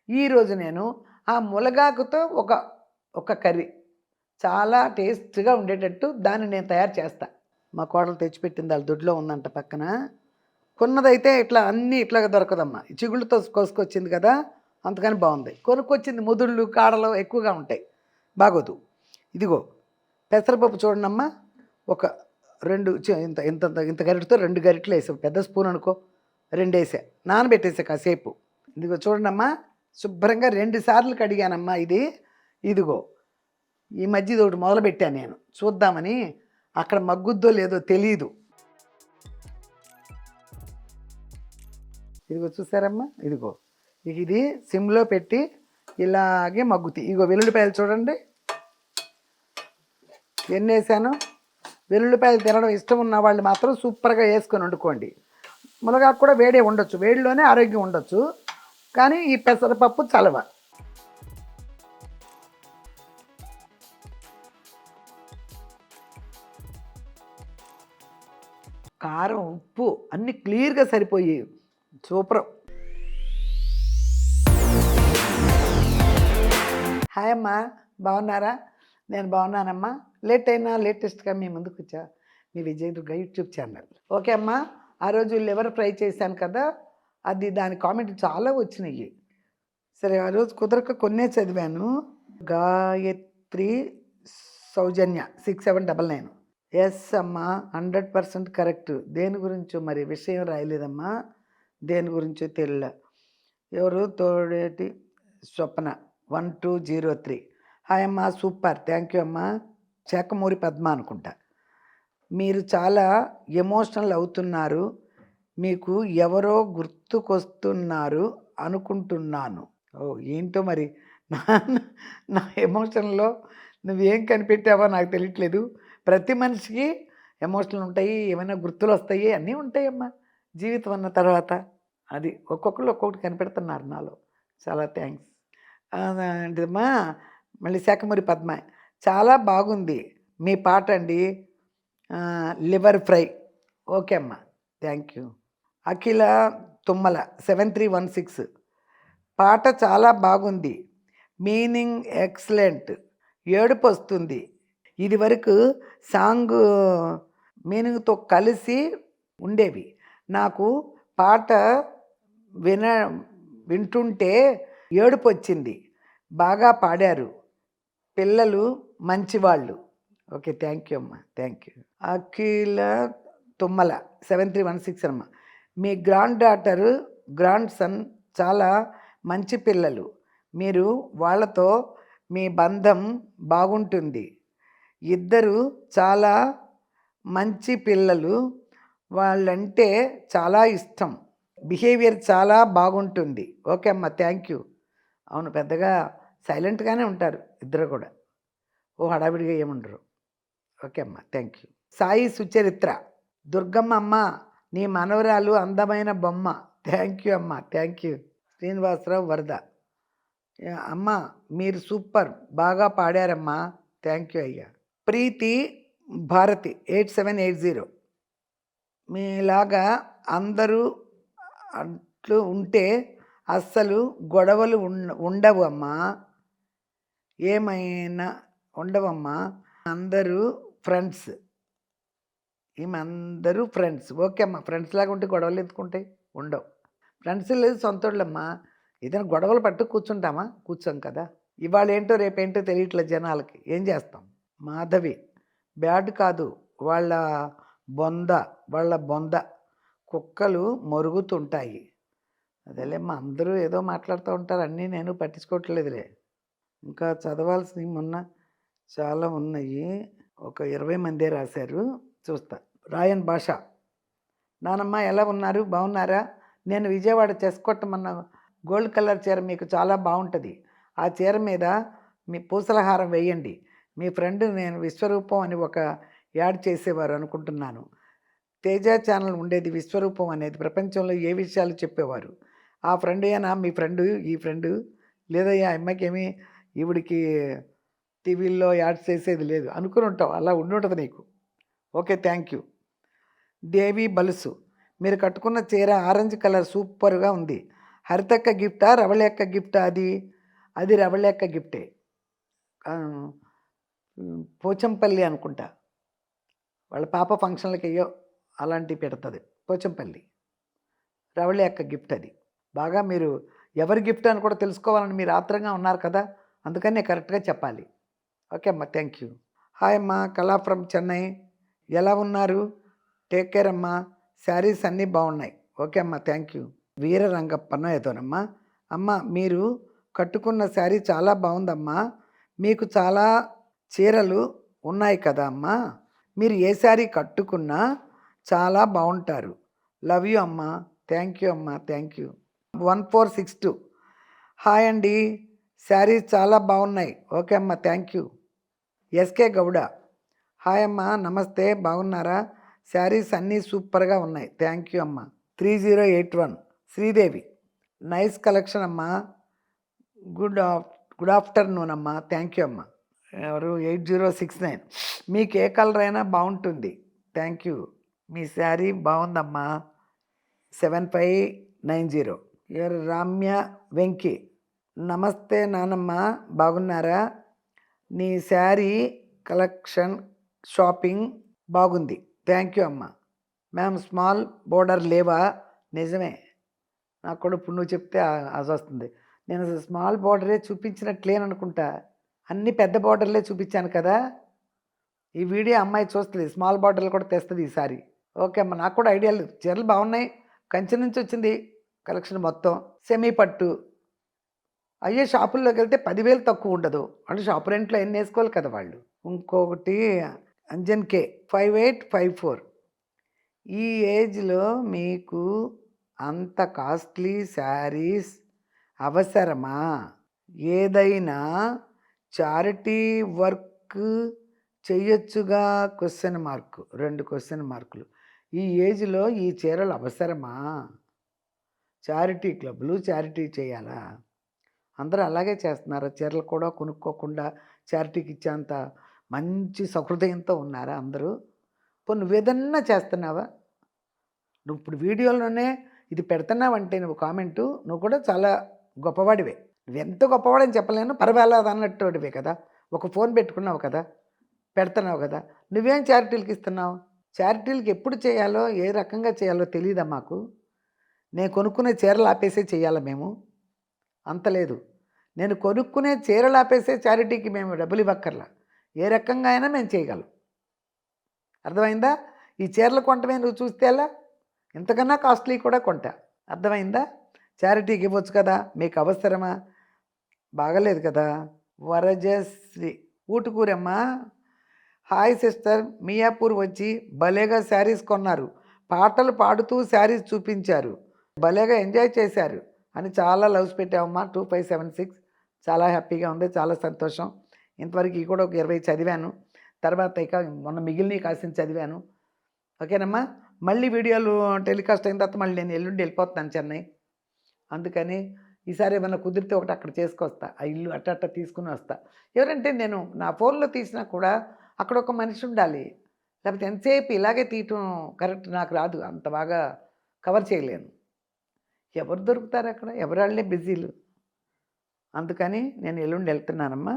ఈరోజు నేను ఆ ములగాకుతో ఒక ఒక కర్రీ చాలా టేస్ట్‌గా ఉండేటట్టు దాన్ని నేను తయారు చేస్తా. మా కోడలు తెచ్చిపెట్టింది ఆళ్ళ దొడ్లో ఉందంట పక్కన. కొన్నదైతే ఇట్లా అన్నీ ఇట్లాగా దొరకదమ్మా. ఈ చిగుళ్ళతో కోసుకొచ్చింది కదా! అందుకని బావుంది. కొనుక్కొచ్చింది ముదుళ్ళు, కాడలు ఎక్కువగా ఉంటాయి. బాగోదు. ఇదిగో పెసరపప్పు చూడండమ్మా. ఒక 2 ఇంత ఇంత ఇంత గరిటెతో 2 గరిటెలేసా. పెద్ద స్పూన్ అనుకో. 2 ఏసా. నానబెట్టేసా కాసేపు. ఇదిగో చూడండమ్మా. శుభ్రంగా 2 సార్లు కడిగానమ్మా ఇది. ఇదిగో ఈ మధ్య ఇదొకటి మొదలుపెట్టాను నేను. చూద్దామని. అక్కడ మగ్గుద్దో లేదో తెలీదు. ఇదిగో చూసారమ్మా? ఇదిగో. ఇది సిమ్‌లో పెట్టి ఇలాగే మగ్గుతాయి. ఇగో వెల్లుల్లిపాయలు చూడండి. ఎన్నేసానో. వెల్లుల్లిపాయలు తినడం ఇష్టం ఉన్న వాళ్ళు మాత్రం సూపర్‌గా యేసుకొని వండుకోండి. మునగాకు కూడా వేడే ఉండొచ్చు. వేడిలోనే ఆరోగ్యం ఉండొచ్చు. కానీ ఈ పెసరపప్పు చలవ. కారం, ఉప్పు అన్నీ క్లియర్‌గా సరిపోయాయి. సూపరు. హాయ్ అమ్మా. బాగున్నారా? నేను బాగున్నానమ్మా. లేట్ అయినా లేటెస్ట్‌గా మీ ముందుకొచ్చా. మీ విజయదుర్గ యూట్యూబ్ ఛానల్. ఓకే అమ్మా. ఆ రోజు లివర్ ఫ్రై చేశాను కదా! అది దాని కామెంట్ చాలా వచ్చినాయి. సరే ఆ రోజు కుదరక కొన్నే చదివాను. గాయత్రి సౌజన్య 6799. ఎస్ అమ్మా. 100% కరెక్ట్. దేని గురించో మరి విషయం రాయలేదమ్మా. దేని గురించో తెలీలా. ఎవరు తోడేటి స్వప్న 1203. హాయ్ అమ్మా. సూపర్. థ్యాంక్ యూ అమ్మా. శాఖమూరి పద్మ అనుకుంటా. మీరు చాలా ఎమోషనల్ అవుతున్నారు. మీకు ఎవరో గుర్తుకొస్తున్నారు అనుకుంటున్నాను. ఏంటో మరి నా నా ఎమోషన్‌లో నువ్వేం కనిపెట్టావో నాకు తెలియట్లేదు. ప్రతి మనిషికి ఎమోషన్‌లు ఉంటాయి. ఏమైనా గుర్తులొస్తాయి. అన్నీ ఉంటాయమ్మా. జీవితం అన్న తర్వాత. అది ఒక్కొక్కళ్ళు ఒక్కొక్కటి కనిపెడుతున్నారు నాలో. చాలా థ్యాంక్స్. ఏంటిదమ్మా మళ్ళీ శాఖమూరి పద్మ. చాలా బాగుంది మీ పాట అండి. Liver fry. ఓకే అమ్మా. Thank you. అఖిల తుమ్మల 7316. పాట చాలా బాగుంది. Meaning excellent. ఏడుపొస్తుంది. ఇదివరకు సాంగు మీనింగ్‌తో కలిసి ఉండేవి. నాకు పాట విన వింటుంటే ఏడుపొచ్చింది. బాగా పాడారు. పిల్లలు మంచివాళ్ళు. ఓకే. థ్యాంక్ యూ అమ్మా. Thank you. అఖిల తుమ్మల 7316 అమ్మ. మీ గ్రాండ్ డాటర్, గ్రాండ్ సన్ చాలా మంచి పిల్లలు. మీరు వాళ్ళతో మీ బంధం బాగుంటుంది. ఇద్దరు చాలా మంచి పిల్లలు. వాళ్ళంటే చాలా ఇష్టం. బిహేవియర్ చాలా బాగుంటుంది. ఓకే అమ్మ. Thank you. అవును. పెద్దగా సైలెంట్‌గానే ఉంటారు ఇద్దరు కూడా. హడావిడిగా ఏముండరు. ఓకే అమ్మ. Thank you. సాయి సుచరిత్ర. దుర్గమ్మ అమ్మ నీ మనవరాలు అందమైన బొమ్మ. థ్యాంక్ యూ అమ్మ. Thank you. శ్రీనివాసరావు వరద. అమ్మ మీరు సూపర్. బాగా పాడారమ్మా. థ్యాంక్ యూ అయ్యా. ప్రీతి భారతి 8780. మీలాగా అందరూ అట్లు ఉంటే అస్సలు గొడవలు ఉండవు అమ్మా. ఏమైనా ఉండవమ్మా. అందరూ ఫ్రెండ్స్. అందరూ ఫ్రెండ్స్. ఓకే అమ్మా. ఫ్రెండ్స్ లాగా ఉంటే గొడవలు ఎందుకుంటాయి? ఉండవు. ఫ్రెండ్స్ లేదు సొంతోళ్ళమ్మా. ఏదైనా గొడవలు పట్టు కూర్చుంటామా? కూర్చోం కదా. ఇవాళ ఏంటో రేపేంటో తెలియట్లేదు జనాలకి. ఏం చేస్తాం? మాధవి. బ్యాడ్ కాదు. వాళ్ళ బొంద. కుక్కలు మొరుగుతుంటాయి. అదేలేమ్మా. అందరూ ఏదో మాట్లాడుతూ ఉంటారు. అన్నీ నేను పట్టించుకోవట్లేదులే. ఇంకా చదవాల్సినవి మొన్న చాలా ఉన్నాయి. ఒక 20 మందే రాశారు. చూస్తా. రాయన్ భాష. నానమ్మ ఎలా ఉన్నారు? బాగున్నారా? నేను విజయవాడ చెస్ కొట్టమన్న గోల్డ్ కలర్ చీర మీకు చాలా బాగుంటుంది. ఆ చీర మీద మీ పూసలహారం వేయండి. మీ ఫ్రెండ్ నేను విశ్వరూపం అని ఒక యాడ్ చేసేవారు అనుకుంటున్నాను. తేజ ఛానల్ ఉండేది విశ్వరూపం అనేది. ప్రపంచంలో ఏ విషయాలు చెప్పేవారు. ఆ ఫ్రెండ్ ఏనా మీ ఫ్రెండు? ఈ ఫ్రెండు లేదయ్యా. అమ్మాయికి ఏమి ఈవిడికి టీవీల్లో యాడ్స్ చేసేది లేదు అనుకుని ఉంటావు. అలా ఉండుంటుంది నీకు. Okay. Thank you. Devi Balusu. మీరు కట్టుకున్న చీర ఆరెంజ్ కలర్ సూపర్గా ఉంది. హరితక్క గిఫ్టా, రవళి అక్క గిఫ్టా అది? అది రవళి అక్క గిఫ్టే. పోచంపల్లి అనుకుంటా. వాళ్ళ పాప ఫంక్షన్లకి అలాంటివి పెడుతుంది. పోచంపల్లి రవళి అక్క గిఫ్ట్ అది. బాగా మీరు ఎవరి గిఫ్ట్ అని కూడా తెలుసుకోవాలని మీరు ఆత్రంగా ఉన్నారు కదా, అందుకని నేను కరెక్ట్గా చెప్పాలి. ఓకే అమ్మా, థ్యాంక్ యూ. హాయ్ అమ్మా, కళా ఫ్రమ్ చెన్నై. ఎలా ఉన్నారు? టేక్ కేర్ అమ్మా. శారీస్ అన్నీ బాగున్నాయి. ఓకే అమ్మా, థ్యాంక్ యూ. వీర రంగప్పనో ఏదోనమ్మా. అమ్మ, మీరు కట్టుకున్న శారీ చాలా బాగుందమ్మా. మీకు చాలా చీరలు ఉన్నాయి కదా అమ్మా. మీరు ఏ శారీ కట్టుకున్నా చాలా బాగుంటారు. లవ్ యూ అమ్మా. థ్యాంక్ యూ అమ్మా, థ్యాంక్ యూ. 1462. హాయ్ అండి, శారీస్ చాలా బాగున్నాయి. ఓకే అమ్మా, thank you. S K. Hi అమ్మా, నమస్తే, బాగున్నారా? శారీస్ అన్నీ సూపర్గా ఉన్నాయి. థ్యాంక్ యూ అమ్మా. 3081. శ్రీదేవి. నైస్ కలెక్షన్ అమ్మా. గుడ్ ఆఫ్టర్నూన్ అమ్మా. థ్యాంక్ యూ అమ్మా. ఎవరు? 8069. మీకు ఏ కలర్ అయినా బాగుంటుంది. Thank you. మీ శారీ బాగుందమ్మా. 7590. ఎవరు? రామ్య వెంకీ. నమస్తే నానమ్మ, బాగున్నారా? నీ శారీ కలెక్షన్ షాపింగ్ బాగుంది. థ్యాంక్ యూ అమ్మా. మ్యామ్, స్మాల్ బోర్డర్ లేవా? నిజమే, నాకు కూడా ఇప్పుడు నువ్వు చెప్తే అది వస్తుంది. నేను స్మాల్ బోర్డరే చూపించినట్లేననుకుంటా, అన్ని పెద్ద బోర్డర్లే చూపించాను కదా. ఈ వీడియో అమ్మాయి చూస్తుంది, స్మాల్ బార్డర్లు కూడా తెస్తుంది ఈసారి. ఓకే అమ్మ, నాకు కూడా ఐడియా లేదు. చీరలు బాగున్నాయి. కంచి నుంచి వచ్చింది కలెక్షన్ మొత్తం. సెమీ పట్టు అయ్యే షాపుల్లోకి వెళ్తే 10,000 తక్కువ ఉండదు. అంటే షాపు రెంట్లో ఎన్ని వేసుకోవాలి కదా వాళ్ళు. ఇంకొకటి అంజన్ కే 5854. ఈ ఏజ్లో మీకు అంత కాస్ట్లీ శారీస్ అవసరమా? ఏదైనా చారిటీ వర్క్ చెయ్యొచ్చుగా? 2 క్వశ్చన్ మార్కులు. ఈ ఏజ్లో ఈ చీరలు అవసరమా? చారిటీ క్లబ్లు చారిటీ చేయాలా? అందరూ అలాగే చేస్తున్నారు. చీరలు కూడా కొనుక్కోకుండా చారిటీకి ఇచ్చేంత మంచి సహృదయంతో ఉన్నారా అందరూ? నువ్వేదన్నా చేస్తున్నావా? నువ్వు ఇప్పుడు వీడియోలోనే ఇది పెడుతున్నావంటే నువ్వు కామెంటు, నువ్వు కూడా చాలా గొప్పవాడివే. నువ్వెంత గొప్పవాడని చెప్పలేను, పర్వాలేదు అన్నట్టువే కదా. ఒక ఫోన్ పెట్టుకున్నావు కదా, పెడుతున్నావు కదా. నువ్వేం చారిటీలకు ఇస్తున్నావు? చారిటీలకు ఎప్పుడు చేయాలో, ఏ రకంగా చేయాలో తెలియదా మాకు? నేను కొనుక్కునే చీరలు ఆపేసే చేయాలా మేము? అంత లేదు. నేను కొనుక్కునే చీరలు ఆపేసే చారిటీకి మేము డబ్బులు ఇవ్వక్కర్లా. ఏ రకంగా అయినా మేము చేయగలం. అర్థమైందా? ఈ చీరలు కొంటమే నువ్వు చూస్తే ఎలా? ఇంతకన్నా కాస్ట్లీ కూడా కొంటా. అర్థమైందా? చారిటీకి ఇవ్వచ్చు కదా, మీకు అవసరమా? బాగలేదు కదా. వరజశ్రీ ఊటుకూరమ్మ. హాయ్ సిస్టర్, మియాపూర్ వచ్చి భలేగా శారీస్ కొన్నారు, పాటలు పాడుతూ శారీస్ చూపించారు, భలేగా ఎంజాయ్ చేశారు అని చాలా లవ్స్ పెట్టావమ్మా. 2576. చాలా హ్యాపీగా ఉంది, చాలా సంతోషం. ఇంతవరకు కూడా ఒక 20 చదివాను. తర్వాత ఇక మొన్న మిగిలిన కాసిన చదివాను. ఓకేనమ్మా. మళ్ళీ వీడియోలు టెలికాస్ట్ అయిన తర్వాత మళ్ళీ నేను ఎల్లుండి వెళ్ళిపోతున్నాను చెన్నై. అందుకని ఈసారి ఏమైనా కుదిరితే ఒకటి అక్కడ చేసుకొస్తా. ఆ ఇల్లు అట్ట తీసుకుని వస్తా. ఎవరంటే నేను నా ఫోన్లో తీసినా కూడా అక్కడ ఒక మనిషి ఉండాలి, లేకపోతే ఎంతసేపు ఇలాగే తీయటం కరెక్ట్ నాకు రాదు, అంత బాగా కవర్ చేయలేను. ఎవరు దొరుకుతారు అక్కడ? ఎవరాళ్ళే బిజీలు. అందుకని నేను ఎల్లుండి వెళ్తున్నానమ్మా.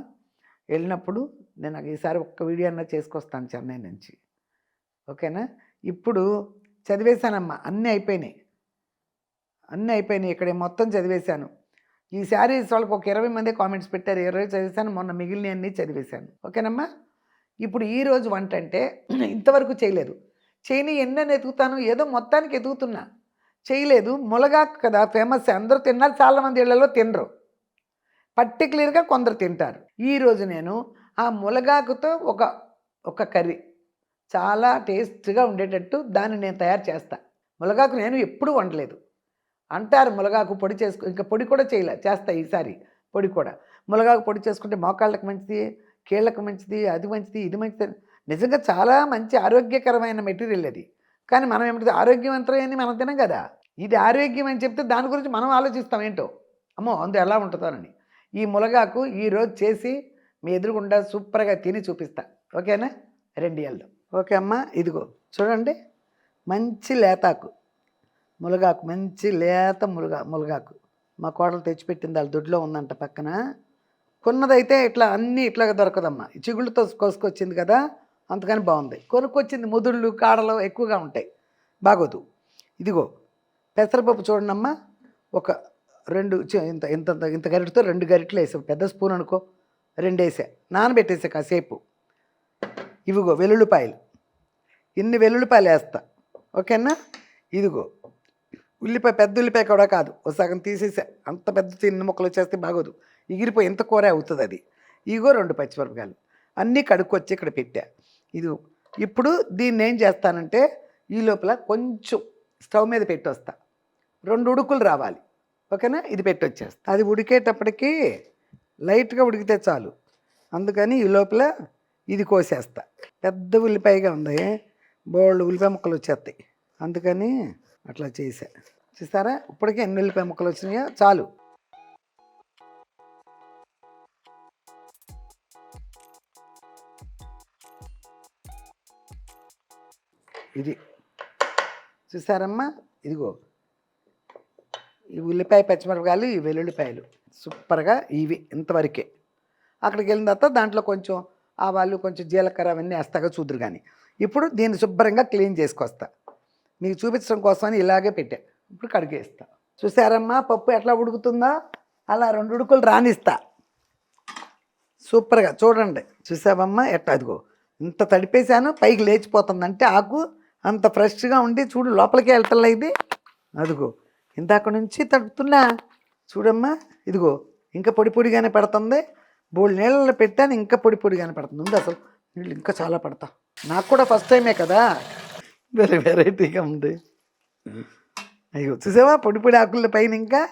వెళ్ళినప్పుడు నేను ఈసారి ఒక్క వీడియో అన్నా చేసుకొస్తాను చెన్నై నుంచి. ఓకేనా? ఇప్పుడు చదివేశానమ్మా, అన్నీ అయిపోయినాయి. ఇక్కడ మొత్తం చదివేశాను. ఈ శారీస్ వాళ్ళకి ఒక 20 మంది కామెంట్స్ పెట్టారు. 20 చదివేశాను, మొన్న మిగిలిన అన్నీ చదివేశాను. ఓకేనమ్మా. ఇప్పుడు ఈరోజు వంట అంటే ఇంతవరకు చేయలేదు. చేయని ఎన్నని ఎదుగుతాను, ఏదో మొత్తానికి ఎదుగుతున్నా. చేయలేదు. ములగాకు కదా ఫేమస్, అందరూ తిన్నారు, చాలామంది ఇళ్లలో తినరు, పర్టికులర్గా కొందరు తింటారు. ఈరోజు నేను ఆ ములగాకుతో ఒక కర్రీ చాలా టేస్ట్గా ఉండేటట్టు దాన్ని నేను తయారు చేస్తా. ములగాకు నేను ఎప్పుడూ వండలేదు. అంటారు ములగాకు పొడి చేసుకో, ఇంకా పొడి కూడా చేస్తా ఈసారి. పొడి కూడా ములగాకు పొడి చేసుకుంటే మోకాళ్ళకి మంచిది, కీళ్ళకు మంచిది, అది మంచిది, ఇది మంచిది. నిజంగా చాలా మంచి ఆరోగ్యకరమైన మెటీరియల్ అది. కానీ మనం ఏమిటి, ఆరోగ్యవంతమైంది మనం తినం కదా. ఇది ఆరోగ్యం అని చెప్తే దాని గురించి మనం ఆలోచిస్తాం ఏంటో, అమ్మో అందు ఎలా ఉంటుందోనని. ఈ ములగాకు ఈరోజు చేసి మీ ఎదురుగుండా సూపర్గా తిని చూపిస్తా. ఓకేనా? 2 ఏళ్ళు. ఓకే అమ్మా, ఇదిగో చూడండి, మంచి లేతాకు ములగాకు, మంచి లేత ములగాకు. మా కోడలు తెచ్చిపెట్టింది వాళ్ళ దొడ్లో ఉందంట పక్కన. కొన్నదైతే ఇట్లా అన్నీ ఇట్లాగ దొరకదమ్మా. ఈ చిగుళ్ళతో కోసుకొచ్చింది కదా, అందుకని బాగుంది. కొనుక్కొచ్చింది ముదుళ్ళు కాడలు ఎక్కువగా ఉంటాయి, బాగోదు. ఇదిగో పెసరపప్పు చూడండమ్మా, ఒక 2 ఇంత ఇంత ఇంత గరిటతో 2 గరిటెలు వేసావు, పెద్ద స్పూన్ అనుకో, 2 వేసా, నానబెట్టేసా కాసేపు. ఇవిగో వెల్లుల్లిపాయలు, ఇన్ని వెల్లుల్లిపాయలు వేస్తా, ఓకేనా. ఇదిగో ఉల్లిపాయ, పెద్ద ఉల్లిపాయ కూడా కాదు, ఒక సగం తీసేసా, అంత పెద్ద చిన్న ముక్కలు వచ్చేస్తే బాగోదు, ఎగిరిపోయి ఎంత కూర అవుతుంది అది. ఇగో 2 పచ్చిమిరపకాయలు అన్నీ కడుక్కొచ్చి ఇక్కడ పెట్టా. ఇది ఇప్పుడు దీన్ని ఏం చేస్తానంటే ఈ లోపల కొంచెం స్టవ్ మీద పెట్టొస్తా, 2 ఉడుకులు రావాలి, ఓకేనా. ఇది పెట్టొచ్చేస్తా, అది ఉడికేటప్పటికి లైట్గా ఉడికితే చాలు, అందుకని ఈ లోపల ఇది కోసేస్తా. పెద్ద ఉల్లిపాయగా ఉంది, బోల్డ్ ఉల్లిపాయ ముక్కలు వచ్చేస్తాయి, అందుకని అట్లా చేసా. చూస్తారా ఇప్పటికే ఎన్ని ఉల్లిపాయ ముక్కలు వచ్చినాయో, చాలు. ఇది చూసారమ్మా, ఇదిగో ఈ ఉల్లిపాయ పచ్చిమిరపకాయలు, ఈ వెల్లుల్లిపాయలు సూపర్గా ఇవి ఇంతవరకే. అక్కడికి వెళ్ళిన తర్వాత దాంట్లో కొంచెం ఆవాలు, కొంచెం జీలకర్ర అవన్నీ వేస్తాగా చూదురు. కానీ ఇప్పుడు దీన్ని శుభ్రంగా క్లీన్ చేసుకొస్తా, మీకు చూపించడం కోసమని ఇలాగే పెట్టా. ఇప్పుడు కడిగేస్తా. చూసారమ్మా పప్పు ఎట్లా ఉడుకుతుందో, అలా 2 ఉడుకులు రానిస్తా సూపర్గా. చూడండి, చూసావమ్మా ఎట్లా, అదిగో ఇంత తడిపేశాను, పైకి లేచిపోతుంది, అంటే ఆకు అంత ఫ్రెష్గా ఉండి చూడు, లోపలికి వెళ్తలే ఇది. అదిగో ఇందాక నుంచి తడుపుతున్నా చూడమ్మా, ఇదిగో ఇంకా పొడి పొడిగానే పడుతుంది. బోల్డ్ నీళ్ళలో పెట్టాను, ఇంకా పొడి పొడిగానే పడుతుంది. ఉంది అసలు నీళ్ళు ఇంకా చాలా పడతా, నాకు కూడా ఫస్ట్ టైమే కదా, వేరే వెరైటీగా ఉంది. అయ్యో చూసావా పొడి పొడి ఆకుల పైన ఇంకా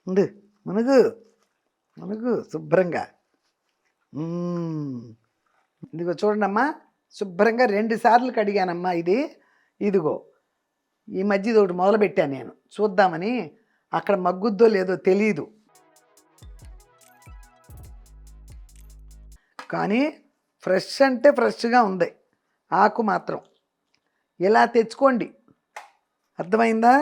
ఉంది, మునుగు మునుగు శుభ్రంగా. ఇదిగో చూడండమ్మా, శుభ్రంగా 2 సార్లు కడిగానమ్మా ఇది. ఇదిగో ఈ మధ్య ఒకటి మొదలుపెట్టాను నేను, చూద్దామని, అక్కడ మగ్గుద్దో లేదో తెలీదు, కానీ ఫ్రెష్ అంటే ఫ్రెష్గా ఉంది ఆకు మాత్రం. ఇలా తెచ్చుకోండి, అర్థమైందా,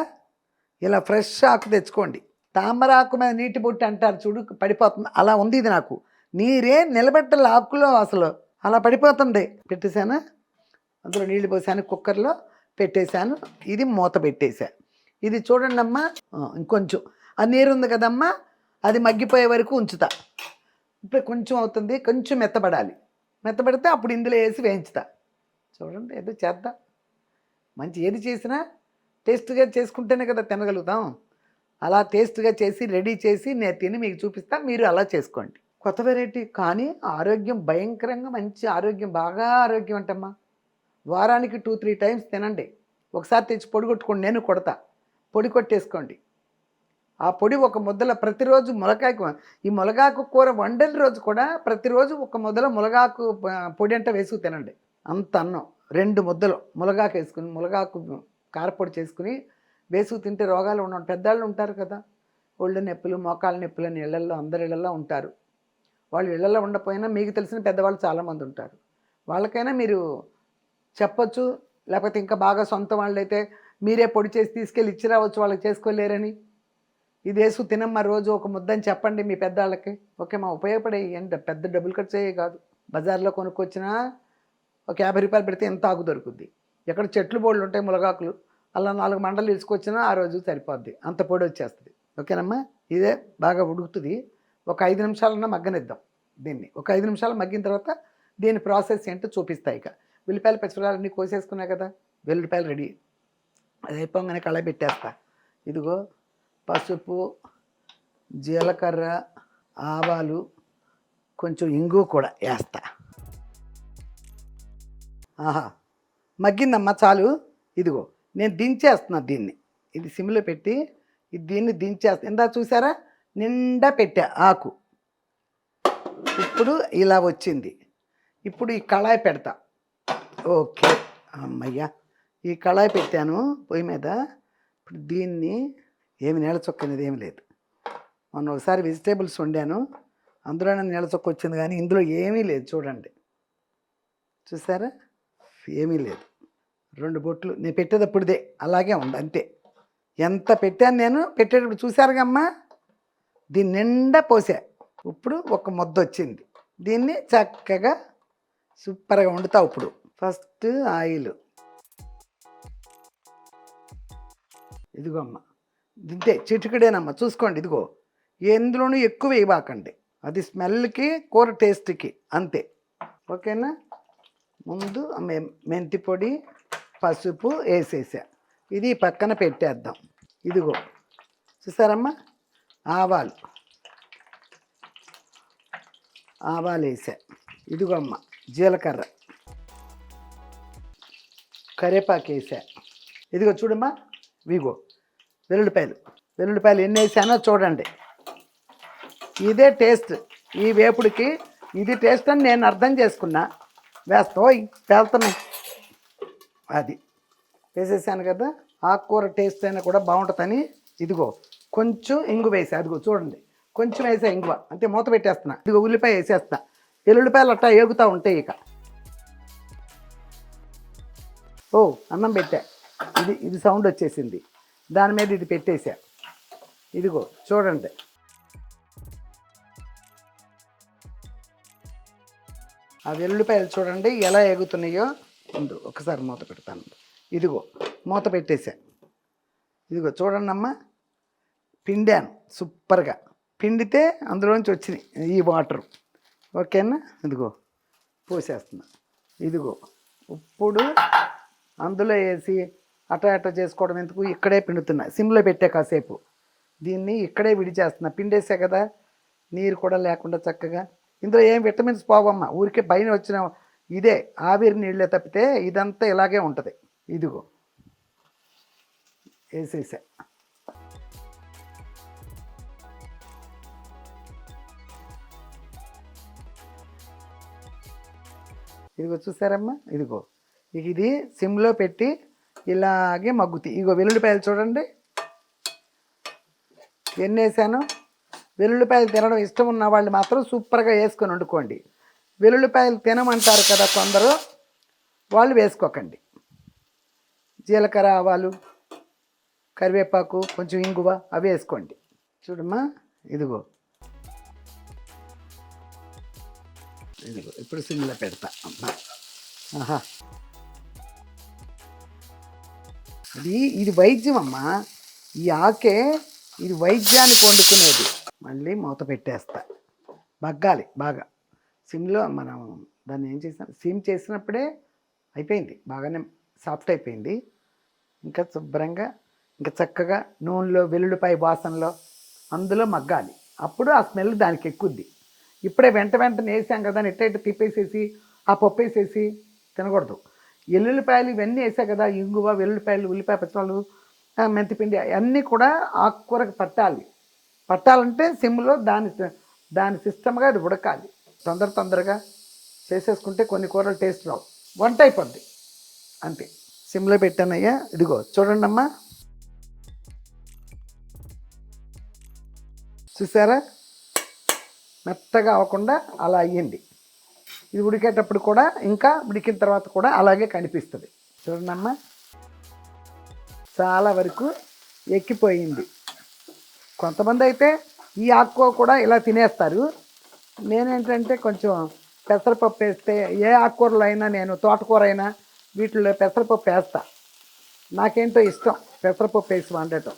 ఇలా ఫ్రెష్ ఆకు తెచ్చుకోండి. తామర ఆకు మీద నీటి బొట్టు అంటారు చూడు, పడిపోతుంది, అలా ఉంది ఇది. నాకు నీరే నిలబెట్టాలి ఆకులో, అసలు అలా పడిపోతుంది. పెట్టేశాను, అందులో నీళ్ళు పోసాను, కుక్కర్లో పెట్టేశాను, ఇది మూత పెట్టేశా. ఇది చూడండి అమ్మా, ఇంకొంచెం ఆ నీరు ఉంది కదమ్మా, అది మగ్గిపోయే వరకు ఉంచుతా. ఇప్పుడు కొంచెం అవుతుంది, కొంచెం మెత్తబడాలి, మెత్తబడితే అప్పుడు ఇందులో వేసి వేయించుతా. చూడండి ఏదో చేద్దాం, మంచి ఏది చేసినా టేస్ట్గా చేసుకుంటేనే కదా తినగలుగుతాం. అలా టేస్ట్గా చేసి రెడీ చేసి నేను తిని మీకు చూపిస్తా, మీరు అలా చేసుకోండి. కొత్త వెరైటీ, కానీ ఆరోగ్యం భయంకరంగా మంచి ఆరోగ్యం, బాగా ఆరోగ్యం అంటమ్మా. వారానికి 2-3 టైమ్స్ తినండి. ఒకసారి తెచ్చి పొడి కొట్టుకోండి, నేను కొడతా, పొడి కొట్టేసుకోండి. ఆ పొడి ఒక ముద్దల ప్రతిరోజు ఈ మునగాకు కూర వండిన రోజు కూడా ప్రతిరోజు ఒక ముద్దల మునగాకు పొడి అంటే వేసుకు తినండి. అంత అన్నం 2 ముద్దలు మునగాకు వేసుకుని, మునగాకు కారపొడి చేసుకుని వేసుకు తింటే రోగాలు ఉండవు. పెద్దవాళ్ళు ఉంటారు కదా, ఒళ్ళు నొప్పులు, మోకాళ్ళ నొప్పులు అని ఇళ్లల్లో, అందరి ఇళ్లలో ఉంటారు. వాళ్ళు ఇళ్లలో ఉండకపోయినా మీకు తెలిసిన పెద్దవాళ్ళు చాలామంది ఉంటారు, వాళ్ళకైనా మీరు చెప్పొచ్చు. లేకపోతే ఇంకా బాగా సొంత వాళ్ళైతే మీరే పొడి చేసి తీసుకెళ్ళి ఇచ్చి రావచ్చు, వాళ్ళకి చేసుకోలేరని. ఇది వేసుకు తినమ్మా రోజు ఒక ముద్దని చెప్పండి మీ పెద్దవాళ్ళకి, ఓకే మా ఉపయోగపడే, ఏంటి పెద్ద డబ్బులు ఖర్చు అయ్యే కాదు. బజార్లో కొనుక్కొచ్చినా ఒక 50 రూపాయలు పెడితే ఎంత ఆకు దొరుకుద్ది. ఎక్కడ చెట్లు బోళ్ళు ఉంటాయి మునగాకులు, అలా 4 మండలు తీసుకొచ్చినా ఆ రోజు సరిపోద్ది, అంత పొడి వచ్చేస్తుంది. ఓకేనమ్మా, ఇదే బాగా ఉడుకుతుంది. ఒక 5 నిమిషాలన్నా మగ్గనిద్దాం దీన్ని. ఒక 5 నిమిషాలు మగ్గిన తర్వాత దీని ప్రాసెస్ ఏంటో చూపిస్తాయి. ఇక ఉల్లిపాయలు పచ్చిమిరపకాయలు కోసేసుకున్నా కదా, వెల్లుల్లిపాయలు రెడీ. అది అయిపోగానే కళాయి పెట్టేస్తా. ఇదిగో పసుపు, జీలకర్ర, ఆవాలు, కొంచెం ఇంగు కూడా వేస్తా. ఆహా మగ్గిందమ్మా చాలు. ఇదిగో నేను దించేస్తున్నా దీన్ని, ఇది సిమ్లో పెట్టి దీన్ని దించేస్తా. ఇందా చూసారా నిండా పెట్టా ఆకు, ఇప్పుడు ఇలా వచ్చింది. ఇప్పుడు ఈ కళాయి పెడతా. ఓకే అమ్మయ్యా, ఈ కళాయి పెట్టాను పొయ్యి మీద. ఇప్పుడు దీన్ని ఏమి నీళ్ళ చొక్క అనేది ఏమి లేదు. మొన్న ఒకసారి వెజిటేబుల్స్ వండాను, అందులోనే నీళ్ళ చొక్క వచ్చింది, కానీ ఇందులో ఏమీ లేదు. చూడండి, చూసారా ఏమీ లేదు. 2 బొట్లు నేను పెట్టేటప్పుడుదే అలాగే ఉంది, అంతే. ఎంత పెట్టాను నేను పెట్టేటప్పుడు చూసారుగా అమ్మా, దీని నిండా పోసా. ఇప్పుడు ఒక ముద్ద వచ్చింది. దీన్ని చక్కగా సూపర్గా వండుతావు. ఇప్పుడు ఫస్ట్ ఆయిల్, ఇదిగో అమ్మ, ఇంతే చిటికడేనమ్మా, చూసుకోండి. ఇదిగో ఎందులోనూ ఎక్కువ వేయబాకండి, అది స్మెల్కి కూర టేస్ట్కి అంతే. ఓకేనా? ముందు మెంతి పొడి, పసుపు వేసేసా. ఇది పక్కన పెట్టేద్దాం. ఇదిగో చూసారమ్మా, ఆవాలు వేసా. ఇదిగో అమ్మ జీలకర్ర, కరివేపాకు వేసా. ఇదిగో చూడమ్మా, ఇదిగో వెల్లుల్లిపాయలు ఎన్ని వేసానో చూడండి. ఇదే టేస్ట్ ఈ వేపుడికి, ఇది టేస్ట్ అని నేను అర్థం చేసుకున్నా. వేస్తాయి పేలుతున్నాయి, అది వేసేసాను కదా. ఆకుకూర టేస్ట్ అయినా కూడా బాగుంటుందని ఇదిగో కొంచెం ఇంగు వేసా. అదిగో చూడండి, కొంచెం వేసా ఇంగువ, అంతే. మూత పెట్టేస్తున్నా. ఇదిగో ఉల్లిపాయ వేసేస్తా. వెల్లుల్లిపాయలు అట్టా ఏగుతూ ఉంటాయి. ఇక అన్నం పెట్టా, ఇది సౌండ్ వచ్చేసింది. దాని మీద ఇది పెట్టేసా. ఇదిగో చూడండి, ఆ వెల్లుల్లిపాయలు చూడండి ఎలా ఎగుతున్నాయో. ముందు ఒకసారి మూత పెడతాను. ఇదిగో మూత పెట్టేసా. ఇదిగో చూడండి అమ్మ, పిండాను సూపర్గా. పిండితే అందులోంచి వచ్చినాయి ఈ వాటరు. ఓకేనా? ఇదిగో పోసేస్తున్నా. ఇదిగో ఇప్పుడు అందులో వేసి అట చేసుకోవడం ఎందుకు, ఇక్కడే పిండుతున్నా. సిమ్లో పెట్టే కాసేపు దీన్ని ఇక్కడే విడిచేస్తున్నా. పిండేసా కదా, నీరు కూడా లేకుండా చక్కగా. ఇందులో ఏం విటమిన్స్ పోవమ్మా, ఊరికే పైన వచ్చిన ఇదే ఆవిరి నీళ్ళే తప్పితే ఇదంతా ఇలాగే ఉంటుంది. ఇదిగో వేసేసా. ఇదిగో చూసారమ్మా, ఇదిగో ఇది సిమ్లో పెట్టి ఇలాగే మగ్గుతాయి. ఇదిగో వెల్లుల్లిపాయలు చూడండి ఎన్ని వేసాను. వెల్లుల్లిపాయలు తినడం ఇష్టం ఉన్న వాళ్ళు మాత్రం సూపర్గా వేసుకొని వండుకోండి. వెల్లుల్లిపాయలు తినమంటారు కదా కొందరు, వాళ్ళు వేసుకోకండి. జీలకర్ర, ఆవాలు, కరివేపాకు, కొంచెం ఇంగువ అవి వేసుకోండి. చూడమ్మా, ఇదిగో ఇప్పుడు సిమ్లో పెడతా అమ్మా. ఆహా, ఇది వైద్యం అమ్మా. ఈ ఆకే ఇది వైద్యానికి వండుకునేది. మళ్ళీ మూత పెట్టేస్తా. మగ్గాలి బాగా సిమ్లో. మనం దాన్ని ఏం చేసాం, సిమ్ చేసినప్పుడే అయిపోయింది, బాగానే సాఫ్ట్ అయిపోయింది. ఇంకా శుభ్రంగా ఇంకా చక్కగా నూనెలో వెల్లుల్లిపాయ వాసనలో అందులో మగ్గాలి. అప్పుడు ఆ స్మెల్ దానికి ఎక్కుద్ది. ఇప్పుడే వెంటనే వేసాం కదా అని ఎట్ట తిప్పేసేసి ఆ పప్పు వేసేసి తినకూడదు. ఎల్లుల్లిపాయలు ఇవన్నీ వేసా కదా, ఇంగువ, వెల్లుల్లిపాయలు, ఉల్లిపాయ, పచ్చళ్ళు, మెంతిపిండి అన్నీ కూడా ఆకుకూరకు పట్టాలంటే సిమ్లో దాని సిస్టమ్గా అది ఉడకాలి. తొందరగా చేసేసుకుంటే కొన్ని కూరలు టేస్ట్ రావు, వంట అయిపోద్ది అంతే. సిమ్లో పెట్టానయ్యా. ఇదిగో చూడండి అమ్మా, చూసారా, మెత్తగా అవ్వకుండా అలా అయ్యింది. ఇది ఉడికేటప్పుడు కూడా ఇంకా ఉడికిన తర్వాత కూడా అలాగే కనిపిస్తుంది. చూడండి అమ్మా, చాలా వరకు ఎక్కిపోయింది. కొంతమంది అయితే ఈ ఆకుకూర కూడా ఇలా తినేస్తారు. నేనేంటంటే కొంచెం పెసరపప్పు వేస్తే, ఏ ఆకుకూరలు అయినా, నేను తోటకూర అయినా వీటిల్లో పెసరపప్పు వేస్తా. నాకేంటో ఇష్టం పెసరపప్పు వేసి వండటం.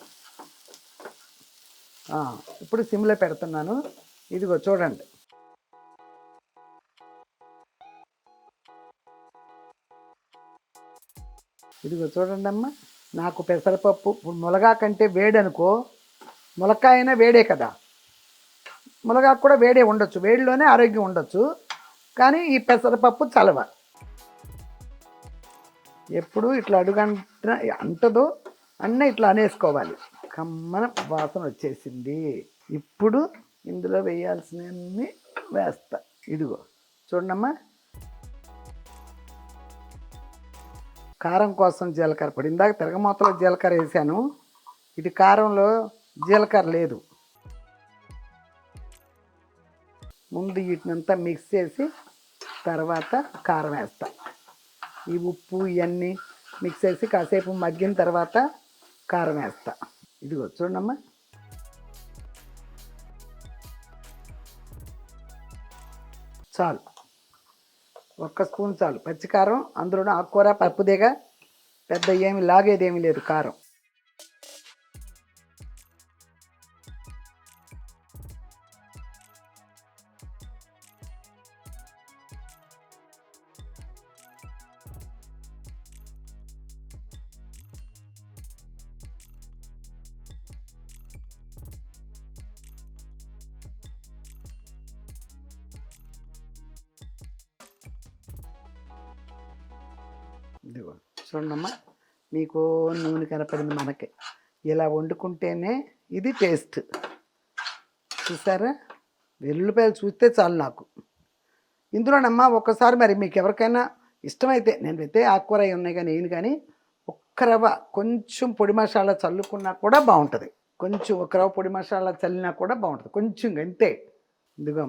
ఇప్పుడు సిమ్లో పెడుతున్నాను. ఇదిగో చూడండి, ఇదిగో చూడండి అమ్మ, నాకు పెసరపప్పు మునగా కంటే వేడనుకో, ములక్కాయ అయినా వేడే కదా, మునగాకు కూడా వేడే ఉండొచ్చు, వేడిలోనే ఆరోగ్యం ఉండొచ్చు. కానీ ఈ పెసరపప్పు చలవ. ఎప్పుడు ఇట్లా అంటదో అన్నీ ఇట్లా అనేసుకోవాలి. కమ్మన వాసన వచ్చేసింది. ఇప్పుడు ఇందులో వేయాల్సినవన్నీ వేస్తా. ఇదిగో చూడమ్మా, కారం కోసం జీలకర్ర పొడి. ఇందాక తిరగమూతలో జీలకర్ర వేసాను, ఇది కారంలో జీలకర్ర లేదు. ముందు వీటినంతా మిక్స్ చేసి తర్వాత కారం వేస్తా. ఈ ఉప్పు ఇవన్నీ మిక్స్ చేసి కాసేపు మగ్గిన తర్వాత కారం వేస్తా. ఇదిగో చూడమ్మా, చాలు, 1 స్పూన్ చాలు పచ్చికారం. అందులోనూ ఆకుకూర పప్పుదేగా, పెద్ద ఏమి లాగేదేమీ లేదు కారం. ఇదిగో చూడమ్మా, మీకు నూనె కనపడింది మనకి. ఇలా వండుకుంటేనే ఇది టేస్ట్. చూసారా, వెల్లుల్లిపాయలు చూస్తే చాలు నాకు. ఇందులోనమ్మా ఒక్కసారి మరి మీకు ఎవరికైనా ఇష్టమైతే, నేను అయితే ఆకుకూర అవి ఉన్నాయి కానీ నేను కానీ ఒక్క రవ్వ కొంచెం పొడి మసాలా చల్లుకున్నా కూడా బాగుంటుంది. కొంచెం ఒక రవ్వ పొడి మసాలా చల్లినా కూడా బాగుంటుంది, కొంచెం అంతే. ఇదిగో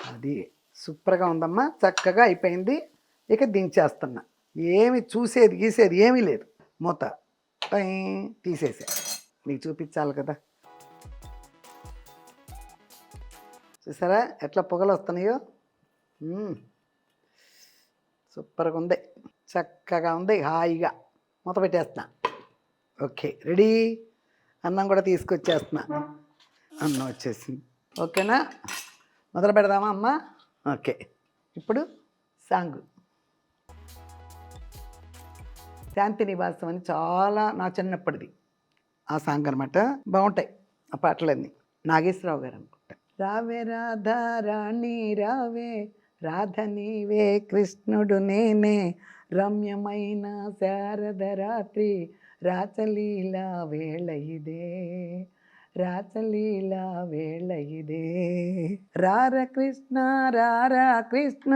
అది సూపర్గా ఉందమ్మా, చక్కగా అయిపోయింది. ఇక దించేస్తున్నా. ఏమి చూసేది గీసేది ఏమీ లేదు. మూత టై తీసేసా, మీకు చూపించాలి కదా. చూసారా ఎట్లా పొగలు వస్తున్నాయో. సూపర్గా ఉంది, చక్కగా ఉంది, హాయిగా. మూత పెట్టేస్తున్నా. Okay, ready. అన్నం కూడా తీసుకొచ్చేస్తున్నా. అన్నం వచ్చేసింది. ఓకేనా, మొదలు పెడదామా అమ్మ? ఓకే, ఇప్పుడు సాంగ్. శాంతి నివాసం అని చాలా నా చిన్నప్పటిది ఆ సాంగ్ అనమాట. బాగుంటాయి ఆ పాటలన్నీ. నాగేశ్వరరావు గారు అనుకుంటా. రావే రాధా రాణి రావే, రాధ నీవే కృష్ణుడు నేనే, రమ్యమైన శారద రాత్రి, రాచలీలా వేళ ఇదే, రాచలీలా వేళ ఇదే. రార కృష్ణ రారా కృష్ణ,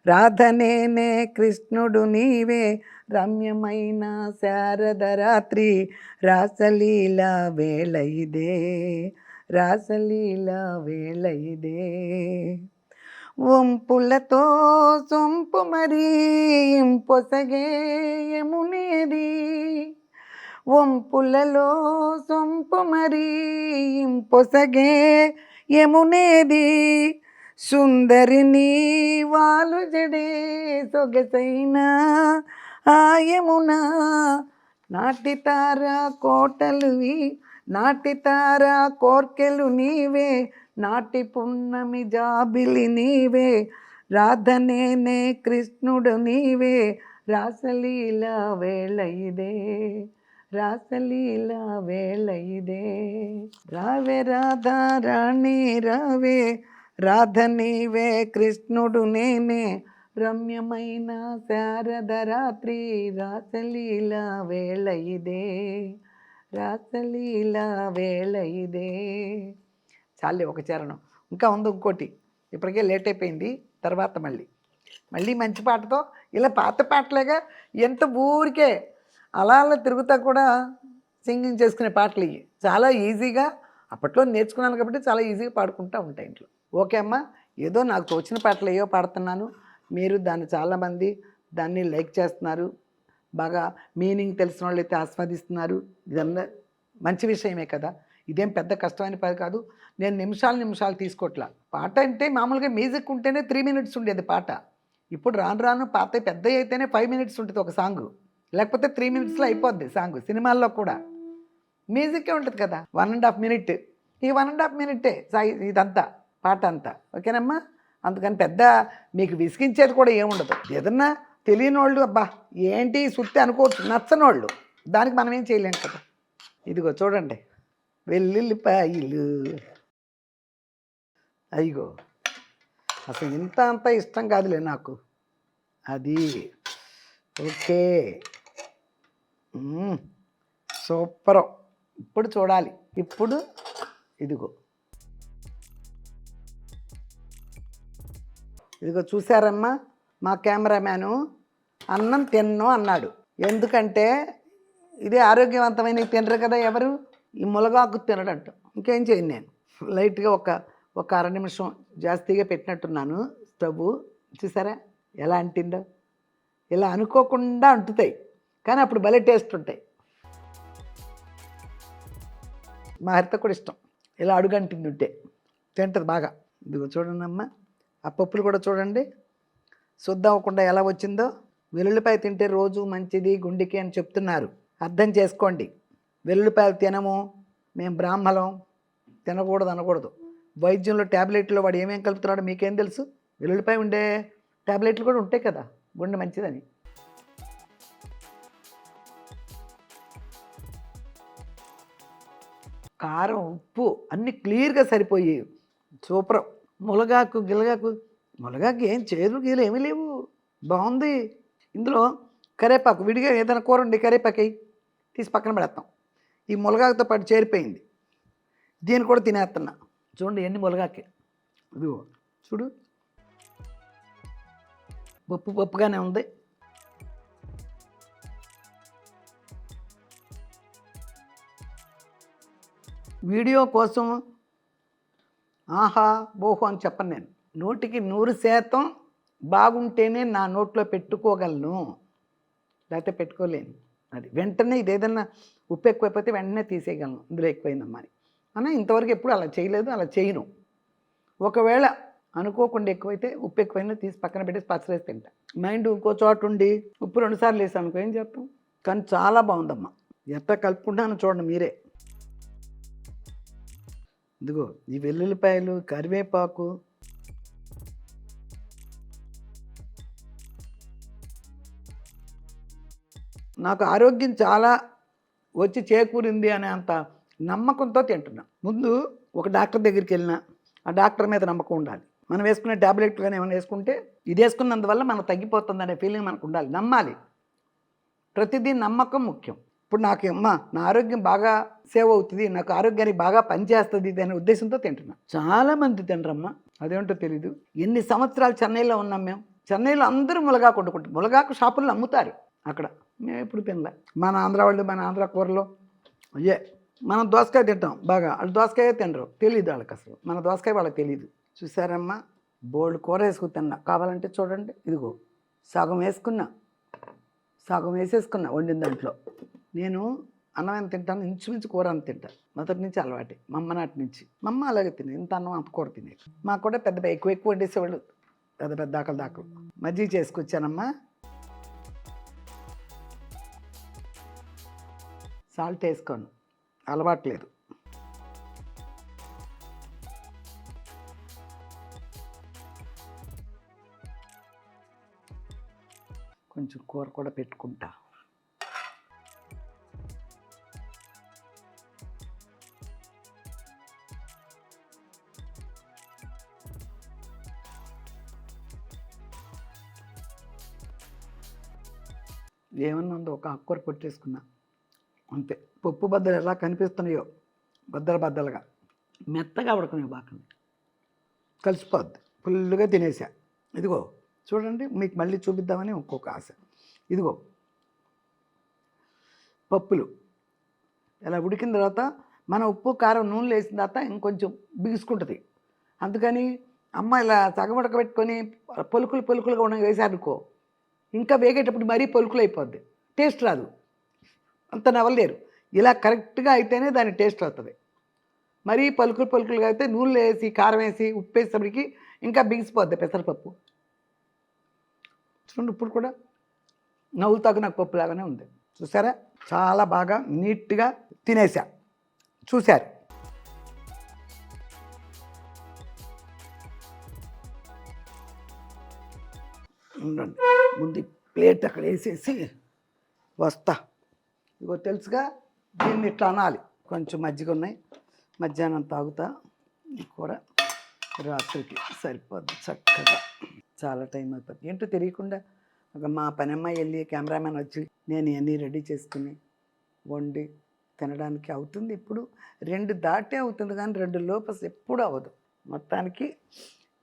రాధ నేనే కృష్ణుడు నీవే, రమ్యమైన శారద రాత్రి, రాసలీలా వేళ ఇదే, రాసలీలా వేళ ఇదే. వంపులతో సొంపు మరీ ఇంపొసగే యమునేది, వంపులలో సొంపు మరీ ఇంపొసగే యమునేది, సుందరిని వాలు జడే సొగసైన ఆ యమున, నాటి తార కోటలువి నాటి తార కోర్కెలు నీవే, నాటి పున్నమి జాబిలి నీవే, రాధ నేనే కృష్ణుడు నీవే, రాసలీలా వేళ ఇదే, రాసలీలా వేళ ఇదే. రావే రాధా రాణి రావే, రాధ నీవే కృష్ణుడు నేనే, రమ్యమైన శారద రాత్రి, రాసలీలా వేళ ఇదే, రాసలీలా వేళ ఇదే. చాలే ఒక చరణం, ఇంకా ఉంది ఇంకోటి. ఇప్పటికే లేట్ అయిపోయింది. తర్వాత మళ్ళీ మంచి పాటతో, ఇలా పాత పాటలేగా, ఎంత ఊరికే అలా అలా తిరుగుతా కూడా సింగింగ్ చేసుకునే పాటలు ఇవి. చాలా ఈజీగా అప్పట్లో నేర్చుకున్నాను కాబట్టి చాలా ఈజీగా పాడుకుంటూ ఉంటాయి ఇంట్లో. ఓకే అమ్మ, ఏదో నాకు తోచిన పాటలు ఏవో పాడుతున్నాను. మీరు దాన్ని చాలామంది దాన్ని లైక్ చేస్తున్నారు, బాగా మీనింగ్ తెలిసిన వాళ్ళు అయితే ఆస్వాదిస్తున్నారు. ఇదన్నా మంచి విషయమే కదా. ఇదేం పెద్ద కష్టమైన పని కాదు. నేను నిమిషాలు తీసుకోవట్లా. పాట అంటే మామూలుగా మ్యూజిక్ ఉంటేనే 3 minutes ఉండేది పాట. ఇప్పుడు రాను పాత పెద్ద అయితేనే 5 minutes ఉంటుంది ఒక సాంగ్, లేకపోతే 3 minutesలో అయిపోద్ది సాంగ్. సినిమాల్లో కూడా మ్యూజిక్కే ఉంటుంది కదా, 1.5 minute. ఈ 1.5 minute ఇదంతా పాట అంతా. ఓకేనమ్మా, అందుకని పెద్ద మీకు విసిగించేది కూడా ఏముండదు. ఏదన్నా తెలియని వాళ్ళు అబ్బా ఏంటి సుత్తి అనుకోవచ్చు, నచ్చనోళ్ళు, దానికి మనం ఏం చేయలేం కదా. ఇదిగో చూడండి, వెల్లుల్లిపాయలు. అయ్యో, అసలు ఇంత అంత ఇష్టం కాదులే నాకు అది. Okay, super. ఇప్పుడు చూడాలి. ఇప్పుడు ఇదిగో చూసారమ్మా, మా కెమెరామ్యాను అన్నం తిన్ను అన్నాడు. ఎందుకంటే ఇది ఆరోగ్యవంతమైన తినరు కదా ఎవరు, ఈ ములగాకు తినడంట. ఇంకేం చేయను నేను. లైట్గా ఒక 1/2 నిమిషం జాస్తిగా పెట్టినట్టున్నాను స్టవ్. చూసారా ఎలా అంటిందో. ఇలా అనుకోకుండా అంటుతాయి కానీ అప్పుడు భలే టేస్ట్ ఉంటాయి. మా హరిత కూడా ఇష్టం ఇలా అడుగంటింది ఉంటే. తింటుంది బాగా. ఇదిగో చూడండి అమ్మ, ఆ పప్పులు కూడా చూడండి శుద్ధ అవ్వకుండా ఎలా వచ్చిందో. వెల్లుల్లిపాయ తింటే రోజు మంచిది గుండెకి అని చెప్తున్నారు, అర్థం చేసుకోండి. వెల్లుల్లిపాయలు తినము, మేము బ్రాహ్మణం, తినకూడదు అనకూడదు. వైద్యంలో ట్యాబ్లెట్లో వాడు ఏమేమి కలుపుతున్నాడో మీకేం తెలుసు? వెల్లుల్లిపాయ ఉండే ట్యాబ్లెట్లు కూడా ఉంటాయి కదా గుండె మంచిదని. కారం ఉప్పు అన్నీ క్లియర్గా సరిపోయి సూపర్. మునగాకు గిలగాకు, మునగాకు ఏం చేదు గీలు ఏమీ లేవు, బాగుంది. ఇందులో కరేపాకు విడిగా ఏదైనా కూర ఉండి కరేపాకు తీసి పక్కన పెడతాం. ఈ మునగాకుతో పాటు చేరిపోయింది, దీన్ని కూడా తినేస్తున్నా. చూడండి ఎన్ని మునగాకే, ఇదిగో చూడు పప్పు పప్పుగానే ఉంది. వీడియో కోసం ఆహా బోహో అని చెప్పను నేను. 100% బాగుంటేనే నా నోట్లో పెట్టుకోగలను, లేకపోతే పెట్టుకోలేను. అది వెంటనే ఇది ఏదన్నా ఉప్పు ఎక్కువైపోతే వెంటనే తీసేయగలను, ఇందులో ఎక్కువైందమ్మా అని. అన్న ఇంతవరకు ఎప్పుడు అలా చేయలేదు, అలా చేయను. ఒకవేళ అనుకోకుండా ఎక్కువైతే ఉప్పు ఎక్కువైనా తీసి పక్కన పెట్టేసి పచ్చలేసి తింటా. మైండ్ ఇంకో చోట ఉండి ఉప్పు 2 సార్లు వేసాను అనుకో ఏం చేస్తాం. కానీ చాలా బాగుందమ్మా, ఎట్లా కలుపుకుంటాను చూడండి మీరే. ఇదిగో ఈ వెల్లుల్లిపాయలు, కరివేపాకు, నాకు ఆరోగ్యం చాలా వచ్చి చేకూరింది అనే అంత నమ్మకంతో తింటున్నా. ముందు ఒక డాక్టర్ దగ్గరికి వెళ్ళినా ఆ డాక్టర్ మీద నమ్మకం ఉండాలి. మనం వేసుకునే ట్యాబ్లెట్లు కానీ ఏమైనా వేసుకుంటే ఇది వేసుకున్నందువల్ల మనకు తగ్గిపోతుంది అనే ఫీలింగ్ మనకు ఉండాలి, నమ్మాలి. ప్రతిదీ నమ్మకం ముఖ్యం. ఇప్పుడు నాకు అమ్మా నా ఆరోగ్యం బాగా సేవ్ అవుతుంది, నాకు ఆరోగ్యానికి బాగా పనిచేస్తుంది ఇది అనే ఉద్దేశంతో తింటున్నా. చాలామంది తినరమ్మా, అదేంటో తెలీదు. ఎన్ని సంవత్సరాలు చెన్నైలో ఉన్నాం మేము, చెన్నైలో అందరూ మునగాకు వండుకుంటారు, మునగాకు షాపుల్లో అమ్ముతారు అక్కడ. మేము ఎప్పుడు తినలే. మన ఆంధ్ర వాళ్ళు మన ఆంధ్ర కూరలో అయ్యే. మనం దోసకాయ తింటాం బాగా, వాళ్ళు దోసకాయ తినరు, తెలియదు వాళ్ళకి అసలు మన దోసకాయ వాళ్ళకి తెలియదు. చూసారమ్మా బోల్డ్ కూర వేసుకుని తిన్నా, కావాలంటే చూడండి ఇదిగో సగం వేసుకున్నా, సగం వేసేసుకున్నా వండిన దాంట్లో. నేను అన్నం ఎంత తింటాను, ఇంచుమించు కూర అంత తింటాను, మొదటి నుంచి అలవాటే, మా అమ్మ నాటి నుంచి. మా అమ్మ అలాగే తినే, ఇంత అన్నం అంత కూర తినే. మాకు కూడా పెద్ద ఎక్కువ ఎక్కువ వండేసేవాళ్ళు, పెద్ద పెద్ద దాకలు మజ్జిగ చేసుకొచ్చానమ్మా. సాల్ట్ వేసుకోను, అలవాట్లేదు. కొంచెం కూర కూడా పెట్టుకుంటా. ఏమన్నా ఉందో ఒక ఆకుకూర పెట్టేసుకున్నా అంతే. పప్పు బద్దలు ఎలా కనిపిస్తున్నాయో బద్దలు బద్దలుగా మెత్తగా ఉడకనే బాగా కలిసిపోద్ది, ఫుల్గా తినేసా. ఇదిగో చూడండి మీకు మళ్ళీ చూపిద్దామని ఇంకొక ఆశ. ఇదిగో పప్పులు ఇలా ఉడికిన తర్వాత మన ఉప్పు కారం నూనెలు వేసిన తర్వాత ఇంకొంచెం బిగుసుకుంటుంది. అందుకని అమ్మ ఇలా సగం ఉడకబెట్టుకొని పొలుకులు పొలుకులుగా ఉన్న వేసారనుకో ఇంకా వేగేటప్పుడు మరీ పొలుకులు అయిపోద్ది, టేస్ట్ రాదు, అంత నవ్వలేరు. ఇలా కరెక్ట్గా అయితేనే దాని టేస్ట్ వస్తుంది. మరీ పలుకులు పలుకులుగా అయితే నూనెలు వేసి కారం వేసి ఉప్పు వేసేటప్పటికి ఇంకా బిగిసిపోద్ది పెసరపప్పు. చూడండి ఇప్పుడు కూడా నవ్వుతాకు నాకు పప్పు లాగానే ఉంది, చూసారా? చాలా బాగా నీట్గా తినేసా, చూశారు. ఉండండి ముందు ప్లేట్ అక్కడ వేసేసి వస్తా. ఇగో తెలుసుగా దీన్ని ఇట్లా అనాలి. కొంచెం మజ్జిగ ఉన్నాయి, మధ్యాహ్నం తాగుతా. ఈ కూర రాత్రికి సరిపోద్ది చక్కగా, చాలా టైం అయిపోద్ది. ఏంటో తెలియకుండా ఒక మా పని అమ్మాయి వెళ్ళి కెమెరామెన్ వచ్చి నేను ఇవన్నీ రెడీ చేసుకుని వండి తినడానికి అవుతుంది. ఇప్పుడు 2 దాటే అవుతుంది కానీ 2 లోపు ఎప్పుడు అవ్వదు. మొత్తానికి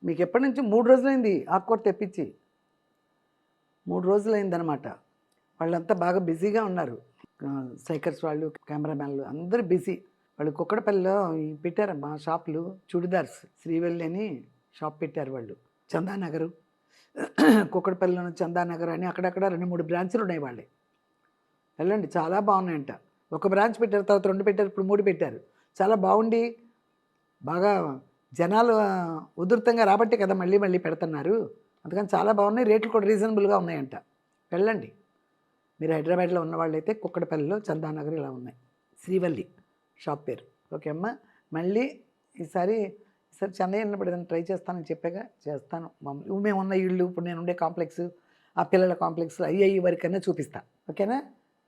మీకు ఎప్పటి నుంచి 3 రోజులైంది ఆకుకూర తెప్పించి, 3 రోజులైందనమాట. వాళ్ళంతా బాగా బిజీగా ఉన్నారు, సైకర్స్ వాళ్ళు, కెమెరామ్యాన్లు అందరూ బిజీ. వాళ్ళు కుక్కడపల్లిలో పెట్టారు మా షాపులు, చుడిదార్స్ శ్రీవల్లి అని షాప్ పెట్టారు వాళ్ళు. చందానగరు, కుక్కడపల్లిలోని చందానగర్ అని అక్కడక్కడ 2-3 బ్రాంచ్లు ఉన్నాయి వాళ్ళే. వెళ్ళండి చాలా బాగున్నాయంట. ఒక బ్రాంచ్ పెట్టారు, తర్వాత 2 పెట్టారు, ఇప్పుడు 3 పెట్టారు. చాలా బాగుండి బాగా జనాలు ఉధృతంగా రాబట్టే కదా మళ్ళీ మళ్ళీ పెడుతున్నారు. అందుకని చాలా బాగున్నాయి, రేట్లు కూడా రీజనబుల్గా ఉన్నాయంట. వెళ్ళండి. మీరు హైదరాబాద్లో ఉన్నవాళ్ళైతే కుక్కడపల్లిలో చందానగర్ ఇలా ఉన్నాయి. శ్రీవల్లి షాప్ పేరు. ఓకే అమ్మ. మళ్ళీ ఈసారి చెన్నై ఉన్నప్పుడు ఏదైనా ట్రై చేస్తానని చెప్పాగా, చేస్తాను. మేము ఉన్న ఇళ్ళు, ఇప్పుడు నేను ఉండే కాంప్లెక్స్, ఆ పిల్లల కాంప్లెక్స్ అయ్యి వరకైనా చూపిస్తా. ఓకేనా?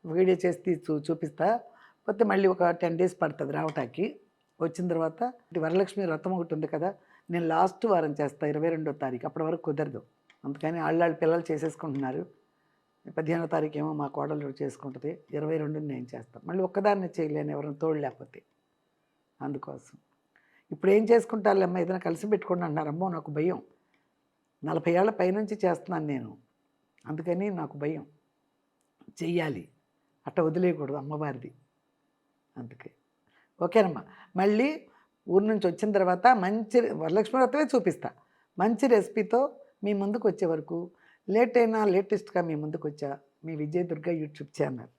వీడియో చేసి చూపిస్తా. పోతే మళ్ళీ ఒక 10 days పడుతుంది రావటానికి. వచ్చిన తర్వాత వరలక్ష్మి వ్రతం ఒకటి ఉంది కదా, నేను లాస్ట్ వారం చేస్తా, 22వ తారీఖు. అప్పటి వరకు కుదరదు. అందుకని వాళ్ళ పిల్లలు చేసేసుకుంటున్నారు. 15వ తారీఖు ఏమో మా కోడలు చేసుకుంటుంది, 22ని నేను చేస్తాను. మళ్ళీ ఒక్కదాన్ని చేయలేను, ఎవరైనా తోడు లేకపోతే. అందుకోసం ఇప్పుడు ఏం చేసుకుంటారులేమ్మా, ఏదైనా కలిసి పెట్టుకోండి అన్నారు. అమ్మో నాకు భయం, 40 ఏళ్ల పైనుంచి చేస్తున్నాను నేను, అందుకని నాకు భయం. చెయ్యాలి, అట్ట వదిలేయకూడదు అమ్మవారిది, అందుకే. ఓకేనమ్మా. మళ్ళీ ఊరి నుంచి వచ్చిన తర్వాత మంచి వరలక్ష్మి వ్రతమే చూపిస్తా. మంచి రెసిపీతో మీ ముందుకు వచ్చే వరకు లేట్ అయినా లేటెస్ట్గా మీ ముందుకు వచ్చా. మీ విజయదుర్గ యూట్యూబ్ ఛానల్.